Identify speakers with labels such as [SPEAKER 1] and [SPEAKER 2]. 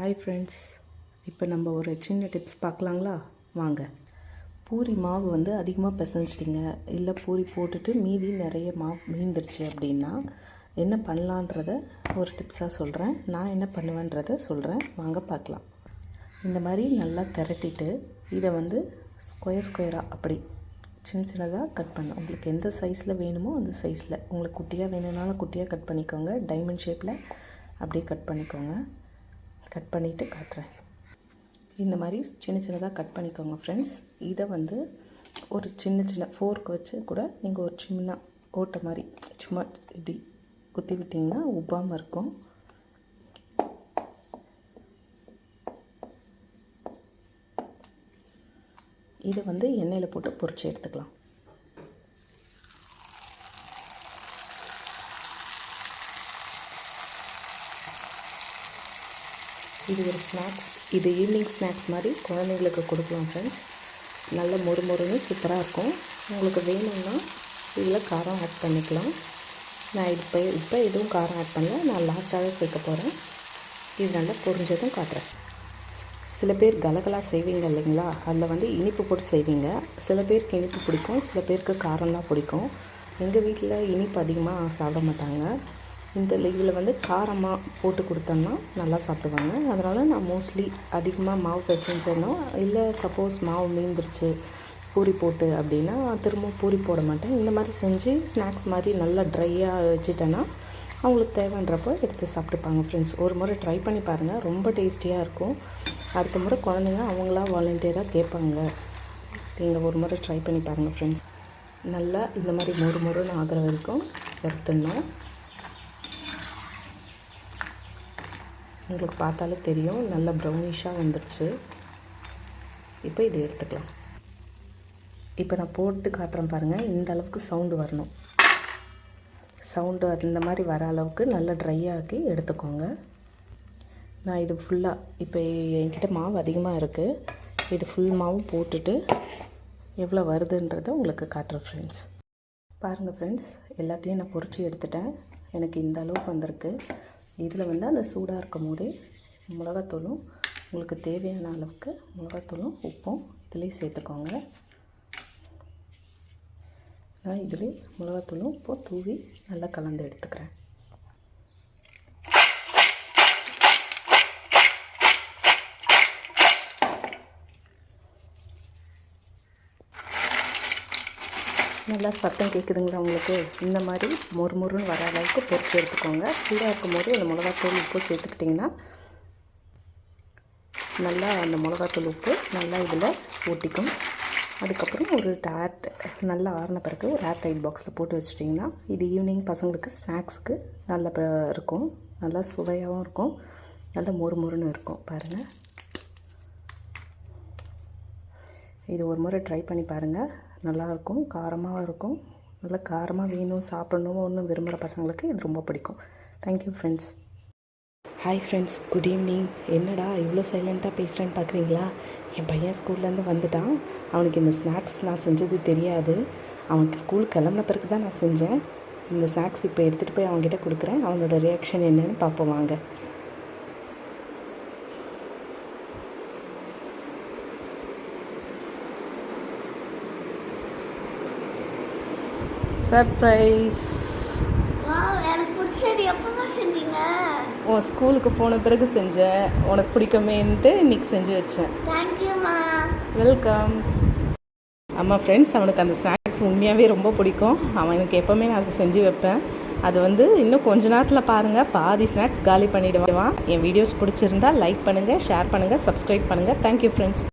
[SPEAKER 1] Hi friends, இப்போ நம்ம ஒரு சின்ன டிப்ஸ் பார்க்கலாங்களா? வாங்க. பூரி மாவு வந்து அதிகமாக பிசைஞ்சிட்டிங்க, இல்லை பூரி போட்டுட்டு மீதி நிறைய மாவு மீந்துருச்சு அப்படின்னா என்ன பண்ணலான்றத ஒரு டிப்ஸாக சொல்கிறேன். நான் என்ன பண்ணுவேன்றதை சொல்கிறேன், வாங்க பார்க்கலாம். இந்த மாதிரி நல்லா திரட்டிட்டு இதை வந்து ஸ்கொயராக அப்படி சின்னதாக கட் பண்ணணும். உங்களுக்கு எந்த சைஸில் வேணுமோ அந்த சைஸில், உங்களுக்கு குட்டியாக வேணும்னாலும் குட்டியாக கட் பண்ணிக்கோங்க, டைமண்ட் ஷேப்பில் அப்படியே கட் பண்ணிக்கோங்க. கட் பண்ணிவிட்டு காட்டுறேன். இந்த மாதிரி சின்னதாக கட் பண்ணிக்கோங்க ஃப்ரெண்ட்ஸ். இதை வந்து ஒரு சின்ன ஃபோர்க் வச்சு கூட நீங்கள் ஒரு சின்ன ஓட்டை மாதிரி சும்மா இப்படி குத்தி விட்டிங்கன்னா உப்பாமல் இருக்கும். இதை வந்து எண்ணெயில் போட்டு பொரிச்சு எடுத்துக்கலாம். இது ஒரு ஸ்நாக்ஸ், இது ஈவினிங் ஸ்நாக்ஸ் மாதிரி குழந்தைங்களுக்கு கொடுக்கலாம் ஃப்ரெண்ட்ஸ். நல்ல மொறுன்னு சூப்பராக இருக்கும். உங்களுக்கு வேணும்னா இதில் காரம் ஆட் பண்ணிக்கலாம். நான் இப்போ எதுவும் காரம் ஆட் பண்ணல, நான் லாஸ்ட்டாகவே சேர்க்க போகிறேன். இது நல்லா பொரிஞ்சதும் காட்டுறேன். சில பேர் கலகலா செய்வீங்க இல்லைங்களா, அதில் வந்து இனிப்பு போட்டு செய்வீங்க. சில பேருக்கு இனிப்பு பிடிக்கும், சில பேருக்கு காரம்லாம் பிடிக்கும். எங்கள் வீட்டில் இனிப்பு அதிகமாக சாப்பிட மாட்டாங்க. இதில் வந்து காரமாக போட்டு கொடுத்தோம்னா நல்லா சாப்பிடுவாங்க. அதனால் நான் மோஸ்ட்லி அதிகமாக மாவு பிசைஞ்சேன்னா, இல்லை சப்போஸ் மாவு மீந்துருச்சு பூரி போட்டு அப்படின்னா திரும்ப பூரி போட மாட்டேன். இந்த மாதிரி செஞ்சு ஸ்நாக்ஸ் மாதிரி நல்லா ட்ரையாக வச்சுட்டேன்னா அவங்களுக்கு தேவைன்றப்போ எடுத்து சாப்பிட்டுப்பாங்க ஃப்ரெண்ட்ஸ். ஒரு முறை ட்ரை பண்ணி பாருங்கள், ரொம்ப டேஸ்டியாக இருக்கும். அடுத்த முறை குழந்தைங்க அவங்களா வாலண்டியராக கேட்பாங்க. நீங்கள் ஒரு முறை ட்ரை பண்ணி பாருங்கள் ஃப்ரெண்ட்ஸ். நல்லா இந்த மாதிரி மொறுன்னு ஆகிற வரைக்கும் வறுத்துடணும். உங்களுக்கு பார்த்தாலே தெரியும், நல்லா ப்ரௌனிஷாக வந்துடுச்சு. இப்போ இதை எடுத்துக்கலாம். இப்போ நான் போட்டு காட்டுறேன் பாருங்கள். இந்த அளவுக்கு சவுண்டு வரணும். சவுண்டு இந்த மாதிரி வர அளவுக்கு நல்லா ட்ரை ஆக்கி எடுத்துக்கோங்க. நான் இது ஃபுல்லாக இப்போ என்கிட்ட மாவு அதிகமாக இருக்குது. இது ஃபுல் மாவும் போட்டுட்டு எவ்வளோ வருதுன்றதை உங்களுக்கு காட்டுறேன் ஃப்ரெண்ட்ஸ். பாருங்கள் ஃப்ரெண்ட்ஸ், எல்லாத்தையும் நான் பொரிச்சு எடுத்துட்டேன். எனக்கு இந்த அளவுக்கு வந்திருக்கு. இதில் வந்து அந்த சூடாக இருக்கும் போதே மிளகாத்தூளும், உங்களுக்கு தேவையான அளவுக்கு மிளகாத்தூளும் உப்பும் இதிலே சேர்த்துக்கோங்க. நான் இதிலே மிளகாத்தூளும் உப்பும் தூவி நல்லா கலந்து எடுத்துக்கிறேன். நல்லா சத்தம் கேட்குதுங்களா உங்களுக்கு? இந்த மாதிரி மொறுன்னு வர அளவுக்கு பொரிச்சு எடுத்துக்கோங்க. சூடாக இருக்கும் போது அந்த மிளகாத்தூள் உப்பு சேர்த்துக்கிட்டிங்கன்னா நல்லா அந்த மிளகாத்தூள் உப்பு நல்லா இதில் ஊட்டிக்கும். அதுக்கப்புறம் ஒரு நல்லா ஆறின பிறகு ஒரு ஏர் டைட் பாக்ஸில் போட்டு வச்சுட்டிங்கன்னா இது ஈவினிங் பசங்களுக்கு ஸ்நாக்ஸுக்கு நல்லா இருக்கும். நல்லா சுவையாகவும் இருக்கும், நல்லா மொறுன்னு இருக்கும். பாருங்கள், இது ஒரு முறை ட்ரை பண்ணி பாருங்கள். நல்லாயிருக்கும், காரமாக இருக்கும். நல்லா காரமாக வேணும் சாப்பிட்ணும் ஒன்றும் விரும்புகிற பசங்களுக்கு இது ரொம்ப பிடிக்கும். Thank you friends. Hi friends, good evening. என்னடா இவ்வளோ சைலண்ட்டாக பேசுகிறேன்னு பார்க்குறீங்களா? என் பையன் ஸ்கூல்லேருந்து வந்துட்டான். அவனுக்கு இந்த ஸ்நாக்ஸ் நான் செஞ்சது தெரியாது. அவனுக்கு ஸ்கூல் கிளம்புன பிறகு தான் நான் செஞ்சேன். இந்த ஸ்நாக்ஸ் இப்போ எடுத்துகிட்டு போய் அவங்ககிட்ட கொடுக்குறேன். அவனோட ரியாக்ஷன் என்னன்னு பார்ப்போம் வாங்க. சர்ப்ரைஸ்.
[SPEAKER 2] எனக்கு பிடிச்சது எப்போ செஞ்சீங்க?
[SPEAKER 1] உன் ஸ்கூலுக்கு போன பிறகு செஞ்சேன். உனக்கு பிடிக்குமேன்ட்டு இன்றைக்கி செஞ்சு வச்சேன்.
[SPEAKER 2] தேங்க்யூம்மா.
[SPEAKER 1] வெல்கம். ஆமாம் ஃப்ரெண்ட்ஸ், அவனுக்கு அந்த ஸ்நாக்ஸ் உண்மையாகவே ரொம்ப பிடிக்கும். அவனுக்கு எப்போவுமே நான் அதை செஞ்சு வைப்பேன். அது வந்து இன்னும் கொஞ்ச நேரத்தில் பாருங்கள், பாதி ஸ்நாக்ஸ் காலி பண்ணிவிடுவான். என் வீடியோஸ் பிடிச்சிருந்தா லைக் பண்ணுங்கள், ஷேர் பண்ணுங்கள், சப்ஸ்கிரைப் பண்ணுங்கள். Thank you friends.